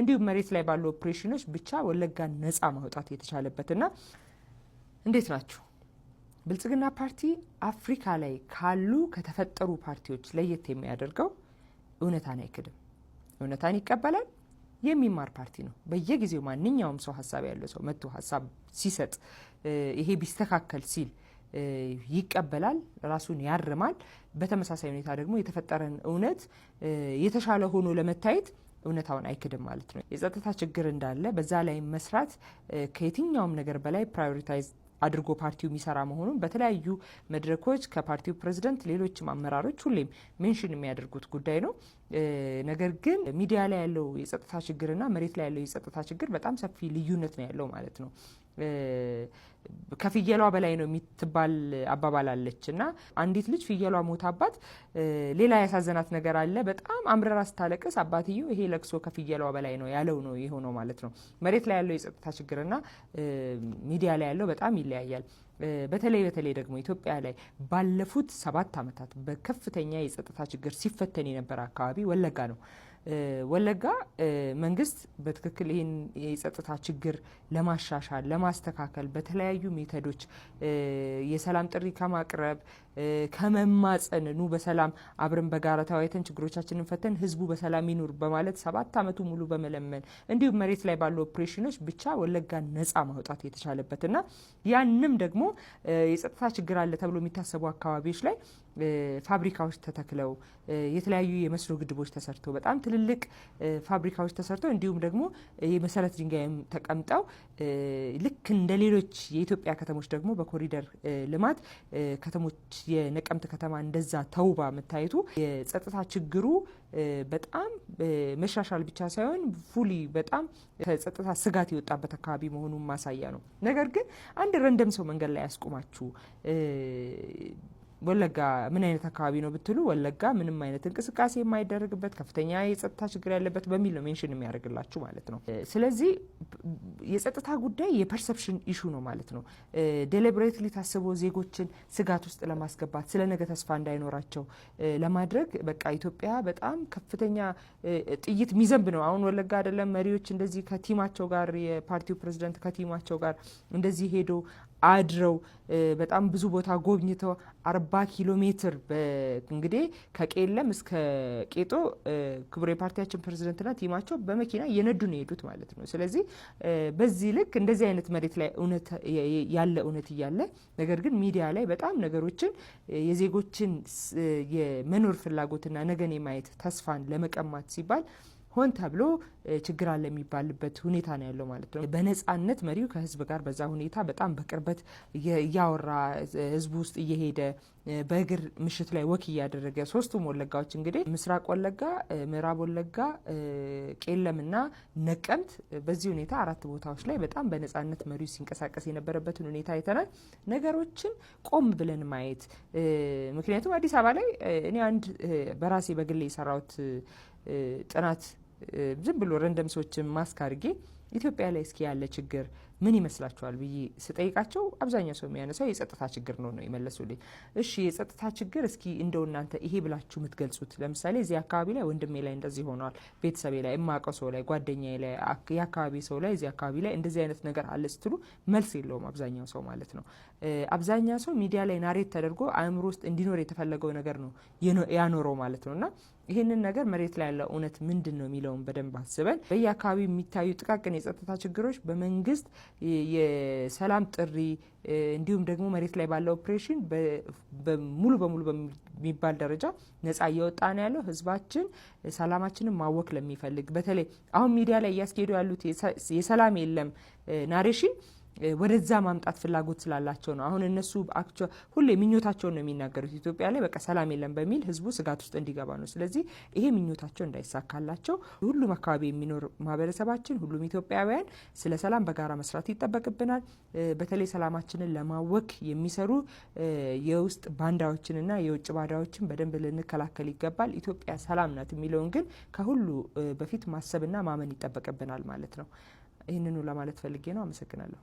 እንዲሁም መሬት ላይ ባሉ ኦፕሬሽኖች ብቻ ወለጋን ነፃ ማውጣት የተቻለበትና እንዴት ናችሁ? ብልጽግና ፓርቲ አፍሪካ ላይ ካሉ ከተፈጠሩ ፓርቲዎች ለየት የሚያደርገው እውነታን አይክድም፣ እውነታን ይቀበላል፣ የሚማር ፓርቲ ነው። በየጊዜው ማንኛውም ሰው ሀሳብ ያለው ሰው መጥቶ ሀሳብ ሲሰጥ ይሄ ቢስተካከል ሲል ይቀበላል፣ ራሱን ያርማል። በተመሳሳይ ሁኔታ ደግሞ የተፈጠረን እውነት የተሻለ ሆኖ ለመታየት እውነታውን አይክድም ማለት ነው። የጸጥታ ችግር እንዳለ በዛ ላይ መስራት ከየትኛውም ነገር በላይ ፕራዮሪታይዝ አድርጎ ፓርቲው የሚሰራ መሆኑን በተለያዩ መድረኮች ከፓርቲው ፕሬዝዳንት ሌሎችም አመራሮች ሁሌም ሜንሽን የሚያደርጉት ጉዳይ ነው። ነገር ግን ሚዲያ ላይ ያለው የጸጥታ ችግርና መሬት ላይ ያለው የጸጥታ ችግር በጣም ሰፊ ልዩነት ነው ያለው ማለት ነው። ከፍየሏ በላይ ነው የምትባል አባባል አለች እና አንዲት ልጅ ፍየሏ ሞታባት ሌላ ያሳዘናት ነገር አለ። በጣም አምረራ ስታለቅስ አባትየው ይሄ ለቅሶ ከፍየሏ በላይ ነው ያለው ነው የሆነው ማለት ነው። መሬት ላይ ያለው የጸጥታ ችግርና ሚዲያ ላይ ያለው በጣም ይለያያል። በተለይ ደግሞ ኢትዮጵያ ላይ ባለፉት 7 ዓመታት በከፍተኛ የጸጥታ ችግር ሲፈተን የነበረ አካባቢ ወለጋ ነው። ወለጋ መንግስት በትክክል ይህን የጸጥታ ችግር ለማሻሻል ለማስተካከል በተለያዩ ሜቶዶች የሰላም ጥሪ ከማቅረብ ከመማጸን ኑ በሰላም አብረን በጋራ ተወያይተን ችግሮቻችንን ፈተን ህዝቡ በሰላም ይኑር በማለት 7 ዓመቱ ሙሉ በመለመን እንዲሁም መሬት ላይ ባሉ ኦፕሬሽኖች ብቻ ወለጋን ነፃ ማውጣት የተቻለበትና ያንም ደግሞ የጸጥታ ችግር አለ ተብሎ የሚታሰቡ አካባቢዎች ላይ ፋብሪካዎች ተተክለው የተለያዩ የመስኖ ግድቦች ተሰርተው በጣም ትልልቅ ፋብሪካዎች ተሰርተው እንዲሁም ደግሞ የመሰረት ድንጋይም ተቀምጠው ልክ እንደ ሌሎች የኢትዮጵያ ከተሞች ደግሞ በኮሪደር ልማት ከተሞች የነቀምት ከተማ እንደዛ ተውባ መታየቱ የጸጥታ ችግሩ በጣም መሻሻል ብቻ ሳይሆን ፉሊ በጣም ከጸጥታ ስጋት የወጣበት አካባቢ መሆኑን ማሳያ ነው። ነገር ግን አንድ ረንደም ሰው መንገድ ላይ ያስቆማችሁ ወለጋ ምን አይነት አካባቢ ነው ብትሉ ወለጋ ምንም አይነት እንቅስቃሴ የማይደረግበት ከፍተኛ የጸጥታ ችግር ያለበት በሚል ነው ሜንሽን የሚያደርግላችሁ ማለት ነው። ስለዚህ የጸጥታ ጉዳይ የፐርሰፕሽን ኢሹ ነው ማለት ነው። ዴሊብሬትሊ ታስቦ ዜጎችን ስጋት ውስጥ ለማስገባት ስለ ነገ ተስፋ እንዳይኖራቸው ለማድረግ በቃ ኢትዮጵያ በጣም ከፍተኛ ጥይት ሚዘንብ ነው። አሁን ወለጋ አይደለም መሪዎች እንደዚህ ከቲማቸው ጋር የፓርቲው ፕሬዝዳንት ከቲማቸው ጋር እንደዚህ ሄዶ አድረው በጣም ብዙ ቦታ ጎብኝተው 40 ኪሎ ሜትር እንግዲህ ከቄለም እስከ ቄጦ ክቡር የፓርቲያችን ፕሬዝዳንትና ቲማቸው በመኪና እየነዱ ነው የሄዱት ማለት ነው። ስለዚህ በዚህ ልክ እንደዚህ አይነት መሬት ላይ እውነት እያለ ነገር ግን ሚዲያ ላይ በጣም ነገሮችን የዜጎችን የመኖር ፍላጎትና ነገን የማየት ተስፋን ለመቀማት ሲባል ሆን ተብሎ ችግር አለ የሚባልበት ሁኔታ ነው ያለው ማለት ነው። በነጻነት መሪው ከህዝብ ጋር በዛ ሁኔታ በጣም በቅርበት እያወራ ህዝቡ ውስጥ እየሄደ በእግር ምሽት ላይ ወክ እያደረገ ሶስቱም ወለጋዎች እንግዲህ ምስራቅ ወለጋ፣ ምዕራብ ወለጋ፣ ቄለምና ነቀምት በዚህ ሁኔታ 4 ቦታዎች ላይ በጣም በነጻነት መሪው ሲንቀሳቀስ የነበረበትን ሁኔታ አይተናል። ነገሮችን ቆም ብለን ማየት ምክንያቱም አዲስ አበባ ላይ እኔ አንድ በራሴ በግሌ የሰራሁት ጥናት ዝም ብሎ ረንደም ሰዎችን ማስካርጌ ኢትዮጵያ ላይ እስኪ ያለ ችግር ምን ይመስላችኋል ብዬ ስጠይቃቸው አብዛኛው ሰው የሚያነሳው የጸጥታ ችግር ነው የመለሱልኝ። እሺ የጸጥታ ችግር እስኪ እንደው እናንተ ይሄ ብላችሁ የምትገልጹት ለምሳሌ እዚህ አካባቢ ላይ ወንድሜ ላይ እንደዚህ ሆኗል፣ ቤተሰቤ ላይ የማውቀው ሰው ላይ ጓደኛዬ ላይ የአካባቢ ሰው ላይ እዚህ አካባቢ ላይ እንደዚህ አይነት ነገር አለ ስትሉ መልስ የለውም አብዛኛው ሰው ማለት ነው። አብዛኛው ሰው ሚዲያ ላይ ናሬት ተደርጎ አእምሮ ውስጥ እንዲኖር የተፈለገው ነገር ነው ያኖረው ማለት ነውና ይህንን ነገር መሬት ላይ ያለው እውነት ምንድን ነው የሚለውን በደንብ አስበን በየአካባቢው የሚታዩ ጥቃቅን የጸጥታ ችግሮች በመንግስት የሰላም ጥሪ እንዲሁም ደግሞ መሬት ላይ ባለው ኦፕሬሽን ሙሉ በሙሉ በሚባል ደረጃ ነፃ እየወጣ ነው ያለው። ህዝባችን ሰላማችንን ማወክ ለሚፈልግ በተለይ አሁን ሚዲያ ላይ እያስኬዱ ያሉት የሰላም የለም ናሬሽን ወደዛ ማምጣት ፍላጎት ስላላቸው ነው። አሁን እነሱ ሁሌ ምኞታቸውን ነው የሚናገሩት ኢትዮጵያ ላይ በቃ ሰላም የለም በሚል ህዝቡ ስጋት ውስጥ እንዲገባ ነው። ስለዚህ ይሄ ምኞታቸው እንዳይሳካላቸው ሁሉም አካባቢ የሚኖር ማህበረሰባችን ሁሉም ኢትዮጵያውያን ስለ ሰላም በጋራ መስራት ይጠበቅብናል። በተለይ ሰላማችንን ለማወክ የሚሰሩ የውስጥ ባንዳዎችንና የውጭ ባንዳዎችን በደንብ ልንከላከል ይገባል። ኢትዮጵያ ሰላም ናት የሚለውን ግን ከሁሉ በፊት ማሰብና ማመን ይጠበቅብናል ማለት ነው። ይህንኑ ለማለት ፈልጌ ነው። አመሰግናለሁ።